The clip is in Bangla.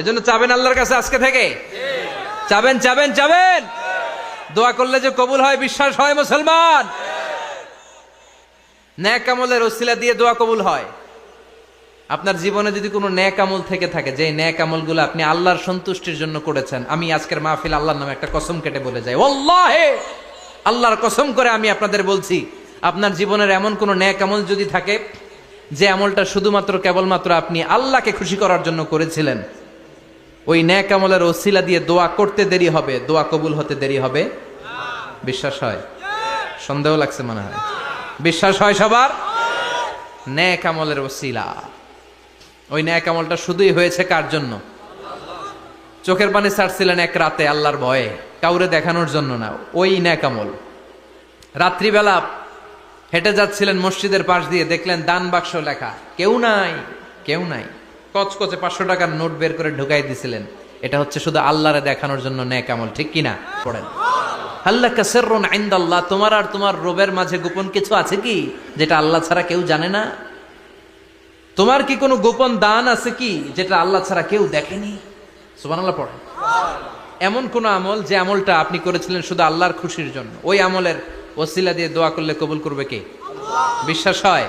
এজন্য চাবেন আল্লাহর কাছে আজকে থেকে, চাবেন চাবেন চাবেন। দোয়া করলে যে কবুল হয় বিশ্বাস হয় মুসলমান। নেক আমলের ওসিলা দিয়ে দোয়া কবুল হয়। আপনার জীবনে যদি কোনো নেক আমল থেকে থাকে, যে নেক আমলগুলো আপনি আল্লাহর সন্তুষ্টির জন্য করেছেন, আমি আজকের মাহফিল আল্লাহর নামে একটা কসম কেটে বলে যাই, ওয়াল্লাহি আল্লাহর কসম করে আমি আপনাদের বলছি, আপনার জীবনের এমন কোন নেক আমল যদি থাকে যে আমলটা শুধুমাত্র কেবলমাত্র আপনি আল্লাহকে খুশি করার জন্য করেছিলেন, ওই নেক আমলের ওসিলা দিয়ে দোয়া করতে দেরি হবে, দোয়া কবুল হতে দেরি হবে। বিশ্বাস হয়? সন্দেহ লাগছে মনে হয়। বিশ্বাস হয় সবার? নেক আমলের ওসিলা, ওই নেক আমলটা শুধুই হয়েছে কার জন্য? চোখের পানি ছাড়ছিলেন এক রাতে আল্লাহর ভয়ে, কাউরে দেখানোর জন্য না, ওই নেক আমল। রাত্রিবেলা হেঁটে যাচ্ছিলেন মসজিদের পাশ দিয়ে, দেখলেন দান বাক্স লেখা, কেউ নাই কেউ নাই, কচকচে 500 টাকার নোট বের করে ঢুকাই দিছিলেন। এটা হচ্ছে শুধু আল্লাহরে দেখানোর জন্য নেক আমল, ঠিক কিনা? পড়েন, হাল্লাকা সিররুন ইনদাল্লাহ, তোমার আর তোমার রবের মাঝে গোপন কিছু আছে কি যেটা আল্লাহ ছাড়া কেউ জানে না? তোমার কি কোনো গোপন দান আছে কি যেটা আল্লাহ ছাড়া কেউ দেখেনি? সুবহানাল্লাহ পড়েন। এমন কোন আমল যে আমলটা আপনি করেছিলেন শুধু আল্লাহর খুশির জন্য, ওই আমলের ওসিলা দিয়ে দোয়া করলে কবুল করবে কে? বিশ্বাস হয়?